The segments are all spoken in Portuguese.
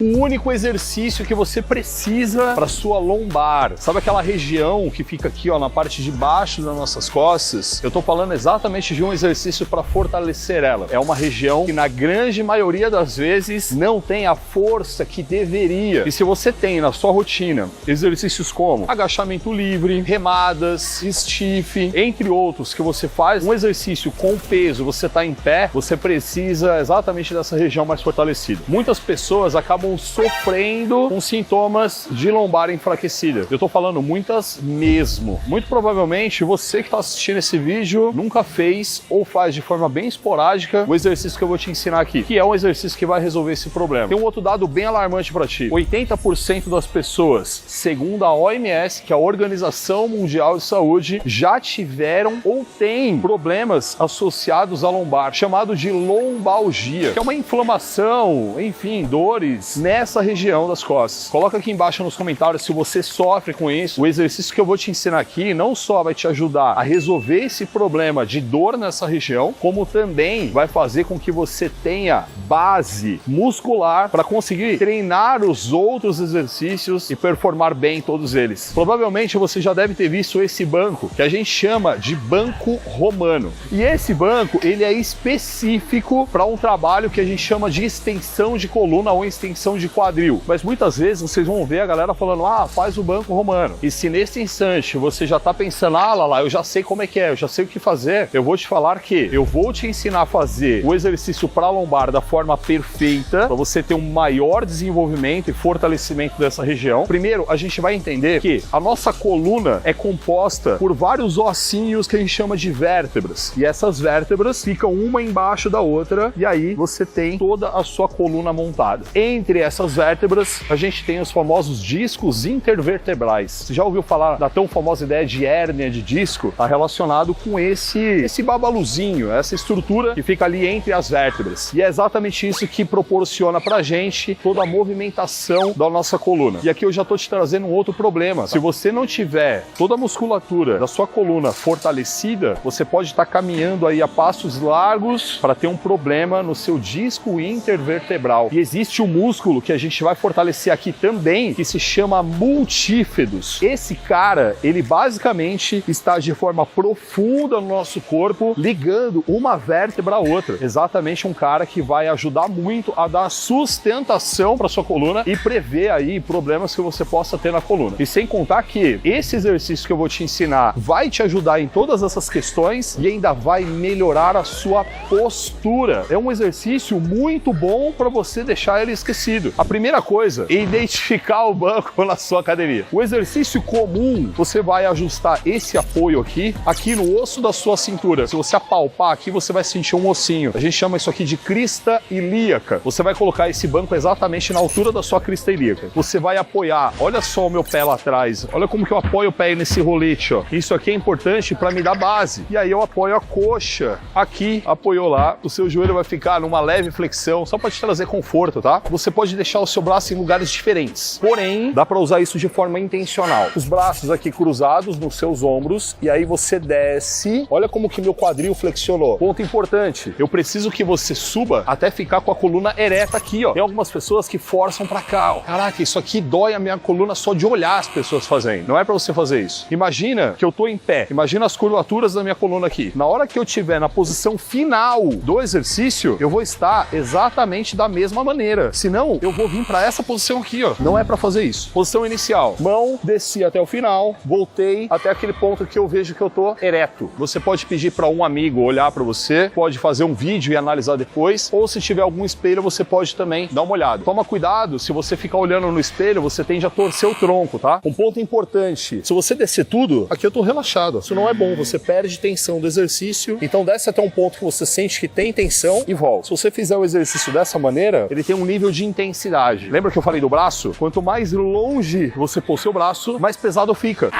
O único exercício que você precisa para sua lombar. Sabe aquela região que fica aqui, ó, na parte de baixo das nossas costas? Eu tô falando exatamente de um exercício para fortalecer ela. É uma região que na grande maioria das vezes não tem a força que deveria. E se você tem na sua rotina exercícios como agachamento livre, remadas, stiff, entre outros que você faz um exercício com peso, você tá em pé, você precisa exatamente dessa região mais fortalecida. Muitas pessoas acabam sofrendo com sintomas de lombar enfraquecida. Eu tô falando muitas mesmo. Muito provavelmente você que está assistindo esse vídeo nunca fez ou faz de forma bem esporádica o exercício que eu vou te ensinar aqui, que é um exercício que vai resolver esse problema. Tem um outro dado bem alarmante para ti. 80% das pessoas, segundo a OMS, que é a Organização Mundial de Saúde, já tiveram ou têm problemas associados à lombar, chamado de lombalgia, que é uma inflamação, enfim, dores nessa região das costas. Coloca aqui embaixo nos comentários se você sofre com isso. O exercício que eu vou te ensinar aqui não só vai te ajudar a resolver esse problema de dor nessa região, como também vai fazer com que você tenha base muscular para conseguir treinar os outros exercícios e performar bem todos eles. Provavelmente você já deve ter visto esse banco, que a gente chama de banco romano. E esse banco, ele é específico para um trabalho que a gente chama de extensão de coluna ou extensão de quadril. Mas muitas vezes vocês vão ver a galera falando, ah, faz o banco romano. E se nesse instante você já tá pensando, ah, lá, eu já sei como é que é, eu já sei o que fazer, eu vou te falar que eu vou te ensinar a fazer o exercício para lombar da forma perfeita, para você ter um maior desenvolvimento e fortalecimento dessa região. Primeiro, a gente vai entender que a nossa coluna é composta por vários ossinhos que a gente chama de vértebras. E essas vértebras ficam uma embaixo da outra, e aí você tem toda a sua coluna montada. Entre essas vértebras, a gente tem os famosos discos intervertebrais. Você já ouviu falar da tão famosa ideia de hérnia de disco? Está relacionado com esse babaluzinho, essa estrutura que fica ali entre as vértebras. E é exatamente isso que proporciona pra gente toda a movimentação da nossa coluna. E aqui eu já tô te trazendo um outro problema. Se você não tiver toda a musculatura da sua coluna fortalecida, você pode estar caminhando aí a passos largos para ter um problema no seu disco intervertebral. E existe um músculo que a gente vai fortalecer aqui também, que se chama multípedos. Esse cara, ele basicamente está de forma profunda no nosso corpo, ligando uma vértebra a outra. Exatamente um cara que vai ajudar muito a dar sustentação para sua coluna e prever aí problemas que você possa ter na coluna. E sem contar que esse exercício que eu vou te ensinar vai te ajudar em todas essas questões e ainda vai melhorar a sua postura. É um exercício muito bom para você deixar ele esquecido. A primeira coisa é identificar o banco na sua academia. O exercício comum, você vai ajustar esse apoio aqui no osso da sua cintura. Se você apalpar aqui, você vai sentir um ossinho. A gente chama isso aqui de crista ilíaca. Você vai colocar esse banco exatamente na altura da sua crista ilíaca. Você vai apoiar, olha só o meu pé lá atrás, olha como que eu apoio o pé nesse rolete, ó. Isso aqui é importante para me dar base. E aí eu apoio a coxa aqui, apoiou lá, o seu joelho vai ficar numa leve flexão, só para te trazer conforto, tá? Você pode deixar o seu braço em lugares diferentes, porém, dá para usar isso de forma intencional. Os braços aqui cruzados nos seus ombros, e aí você desce, olha como que meu quadril flexionou. Ponto importante, eu preciso que você suba até ficar com a coluna ereta aqui, ó. Tem algumas pessoas que forçam pra cá, ó. Caraca, isso aqui dói a minha coluna só de olhar as pessoas fazendo. Não é pra você fazer isso. Imagina que eu tô em pé, imagina as curvaturas da minha coluna aqui. Na hora que eu tiver na posição final do exercício, eu vou estar exatamente da mesma maneira. Senão, eu vou vir pra essa posição aqui, ó. Não é pra fazer isso. Posição inicial, mão, desci até o final, voltei até aquele ponto que eu vejo que eu tô ereto. Você pode pedir para um amigo olhar para você, pode fazer um vídeo e analisar depois, ou se tiver algum espelho, você pode também dar uma olhada. Toma cuidado, se você ficar olhando no espelho, você tende a torcer o tronco, tá? Um ponto importante, se você descer tudo, aqui eu tô relaxado. Isso não é bom, você perde tensão do exercício, então desce até um ponto que você sente que tem tensão e volta. Se você fizer o exercício dessa maneira, ele tem um nível de intensidade. Lembra que eu falei do braço? Quanto mais longe você pôr seu braço, mais pesado fica.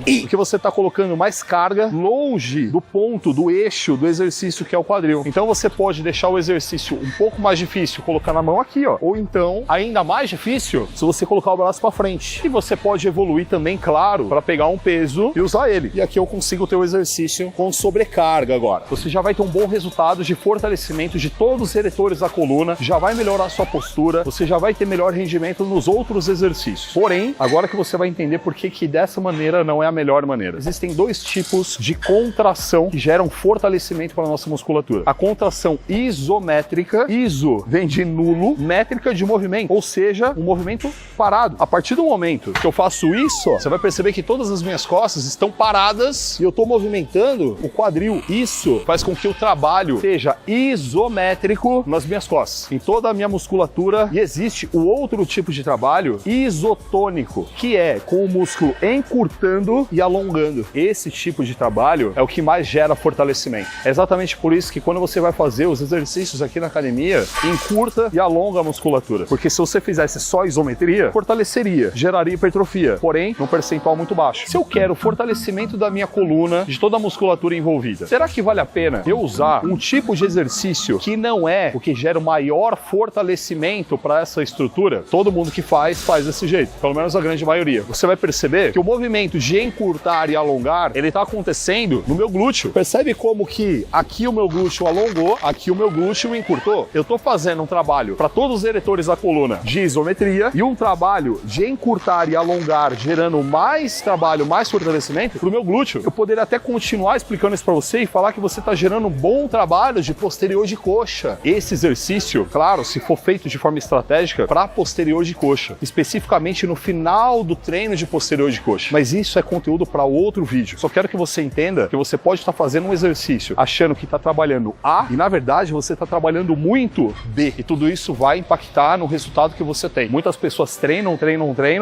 Porque você está colocando mais carga longe do ponto, do eixo do exercício que é o quadril. Então você pode deixar o exercício um pouco mais difícil, colocar na mão aqui, ó. Ou então, ainda mais difícil, se você colocar o braço para frente. E você pode evoluir também, claro, para pegar um peso e usar ele. E aqui eu consigo ter o exercício com sobrecarga agora. Você já vai ter um bom resultado de fortalecimento de todos os eretores da coluna, já vai melhorar a sua postura, você já vai ter melhor rendimento nos outros exercícios. Porém, agora que você vai entender por que dessa maneira não é a melhor maneira. Existem dois tipos de contração que geram fortalecimento para a nossa musculatura. A contração isométrica, iso vem de nulo, métrica de movimento, ou seja, um movimento parado. A partir do momento que eu faço isso, ó, você vai perceber que todas as minhas costas estão paradas e eu estou movimentando o quadril. Isso faz com que o trabalho seja isométrico nas minhas costas, em toda a minha musculatura. E existe o outro tipo de trabalho isotônico, que é com o músculo encurtando e alongando. Esse tipo de trabalho é o que mais gera fortalecimento. É exatamente por isso que quando você vai fazer os exercícios aqui na academia, encurta e alonga a musculatura. Porque se você fizesse só isometria, fortaleceria, geraria hipertrofia, porém, num percentual muito baixo. Se eu quero fortalecimento da minha coluna, de toda a musculatura envolvida, será que vale a pena eu usar um tipo de exercício que não é o que gera o maior fortalecimento para essa estrutura? Todo mundo que faz desse jeito, pelo menos a grande maioria. Você vai perceber que o movimento de encurtar e alongar, ele tá acontecendo no meu glúteo. Percebe como que aqui o meu glúteo alongou, aqui o meu glúteo encurtou? Eu tô fazendo um trabalho para todos os eretores da coluna de isometria e um trabalho de encurtar e alongar, gerando mais trabalho, mais fortalecimento pro meu glúteo. Eu poderia até continuar explicando isso para você e falar que você tá gerando um bom trabalho de posterior de coxa. Esse exercício, claro, se for feito de forma estratégica, para posterior de coxa, especificamente no final do treino de posterior de coxa. Mas isso é conteúdo para outro vídeo. Só quero que você entenda que você pode estar fazendo um exercício achando que está trabalhando A e na verdade você está trabalhando muito B. E tudo isso vai impactar no resultado que você tem. Muitas pessoas treinam,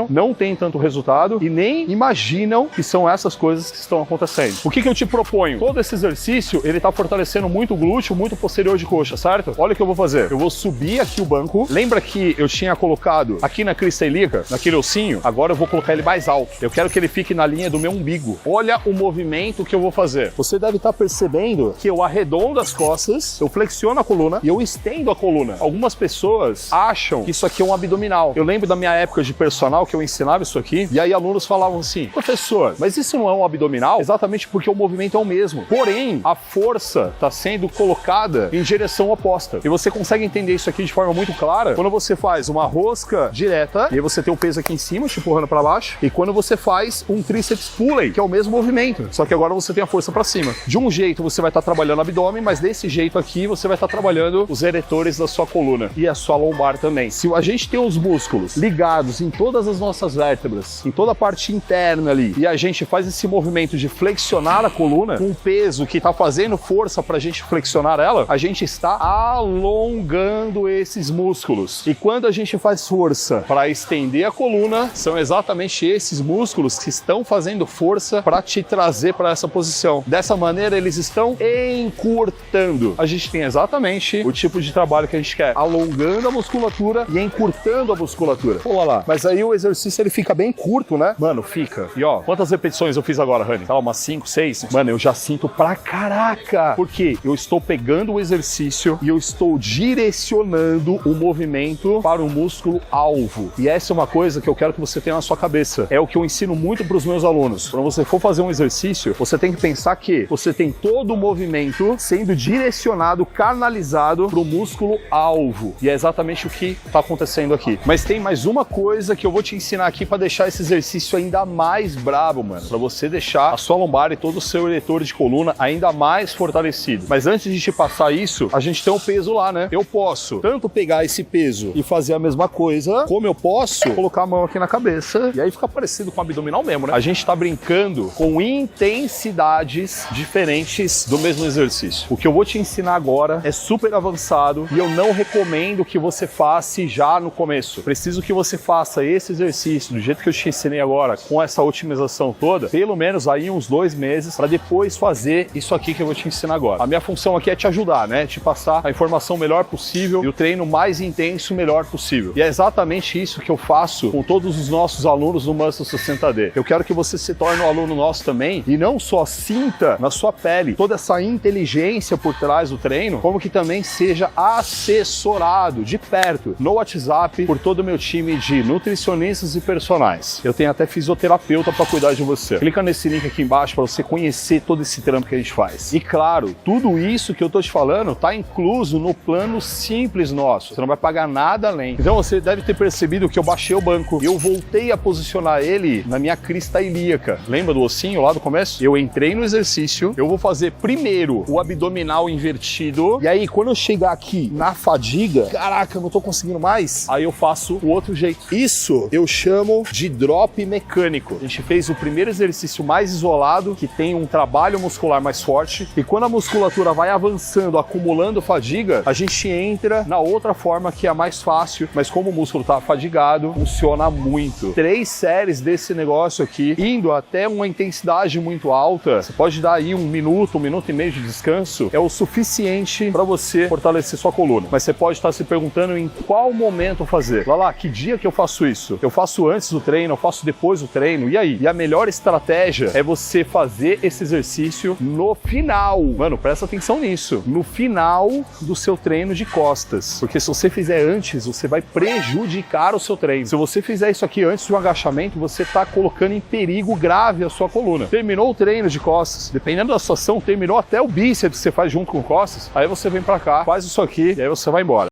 não tem tanto resultado e nem imaginam que são essas coisas que estão acontecendo. O que eu te proponho? Todo esse exercício, ele está fortalecendo muito o glúteo, muito posterior de coxa, certo? Olha o que eu vou fazer. Eu vou subir aqui o banco. Lembra que eu tinha colocado aqui na crista ilíaca, naquele ossinho? Agora eu vou colocar ele mais alto. Eu quero que ele fique na linha do meu umbigo. Olha o movimento que eu vou fazer. Você deve estar percebendo que eu arredondo as costas, eu flexiono a coluna e eu estendo a coluna. Algumas pessoas acham que isso aqui é um abdominal. Eu lembro da minha época de personal que eu ensinava isso aqui, e aí alunos falavam assim: professor, mas isso não é um abdominal? Exatamente porque o movimento é o mesmo. Porém, a força está sendo colocada em direção oposta. E você consegue entender isso aqui de forma muito clara quando você faz uma rosca direta, e aí você tem o peso aqui em cima, te empurrando para baixo, e quando você faz um tríceps pulley, que é o mesmo movimento, só que agora você tem a força para cima. De um jeito você vai estar trabalhando o abdômen, mas desse jeito aqui você vai estar trabalhando os eretores da sua coluna e a sua lombar também. Se a gente tem os músculos ligados em todas as nossas vértebras, em toda a parte interna ali, e a gente faz esse movimento de flexionar a coluna com um peso que está fazendo força para a gente flexionar ela, a gente está alongando esses músculos. E quando a gente faz força para estender a coluna, são exatamente esses músculos que estão fazendo força para te trazer para essa posição. Dessa maneira, eles estão encurtando. A gente tem exatamente o tipo de trabalho que a gente quer, alongando a musculatura e encurtando a musculatura. Pô, lá. Mas aí o exercício ele fica bem curto, né? Mano, fica. E ó, quantas repetições eu fiz agora, Rani? Tá, umas 5, 6? Mano, eu já sinto pra caraca. Porque eu estou pegando o exercício e eu estou direcionando o movimento para o músculo alvo. E essa é uma coisa que eu quero que você tenha na sua cabeça. É o que eu ensino muito para os meus alunos. Quando você for fazer um exercício, você tem que pensar que você tem todo o movimento sendo direcionado, canalizado para o músculo alvo. E é exatamente o que está acontecendo aqui. Mas tem mais uma coisa que eu vou te ensinar aqui para deixar esse exercício ainda mais brabo, mano. Para você deixar a sua lombar e todo o seu eretor de coluna ainda mais fortalecido. Mas antes de te passar isso, a gente tem um peso lá, né? Eu posso tanto pegar esse peso e fazer a mesma coisa, como eu posso colocar a mão aqui na cabeça e aí fica parecido com o abdominal mesmo, né? A gente tá brincando com intensidades diferentes do mesmo exercício. O que eu vou te ensinar agora é super avançado e eu não recomendo que você faça já no começo. Preciso que você faça esse exercício do jeito que eu te ensinei agora, com essa otimização toda, pelo menos aí uns 2 meses, para depois fazer isso aqui que eu vou te ensinar agora. A minha função aqui é te ajudar, né? Te passar a informação melhor possível e o treino mais intenso melhor possível. E é exatamente isso que eu faço com todos os nossos alunos no Muscle 60D. Eu quero que você você se torne um aluno nosso também e não só sinta na sua pele toda essa inteligência por trás do treino, como que também seja assessorado de perto no WhatsApp por todo o meu time de nutricionistas e personagens. Eu tenho até fisioterapeuta para cuidar de você. Clica nesse link aqui embaixo para você conhecer todo esse trampo que a gente faz. E claro, tudo isso que eu tô te falando tá incluso no plano simples nosso. Você não vai pagar nada além. Então você deve ter percebido que eu baixei o banco e eu voltei a posicionar ele na minha crista ilíaca. Lembra do ossinho lá do começo? Eu entrei no exercício, eu vou fazer primeiro o abdominal invertido e aí quando eu chegar aqui na fadiga, caraca, eu não tô conseguindo mais, aí eu faço o outro jeito. Isso eu chamo de drop mecânico. A gente fez o primeiro exercício mais isolado, que tem um trabalho muscular mais forte, e quando a musculatura vai avançando, acumulando fadiga, a gente entra na outra forma que é a mais fácil, mas como o músculo tá fadigado, funciona muito. 3 séries desse negócio aqui, indo até uma intensidade muito alta, você pode dar aí 1 minuto, 1 minuto e meio de descanso, é o suficiente para você fortalecer sua coluna. Mas você pode estar se perguntando em qual momento fazer. Lá, que dia que eu faço isso? Eu faço antes do treino, eu faço depois do treino, e aí? E a melhor estratégia é você fazer esse exercício no final. Mano, presta atenção nisso. No final do seu treino de costas. Porque se você fizer antes, você vai prejudicar o seu treino. Se você fizer isso aqui antes de um agachamento, você está colocando em perigo grave a sua coluna. Terminou o treino de costas, dependendo da situação, terminou até o bíceps que você faz junto com costas, aí você vem pra cá, faz isso aqui e aí você vai embora.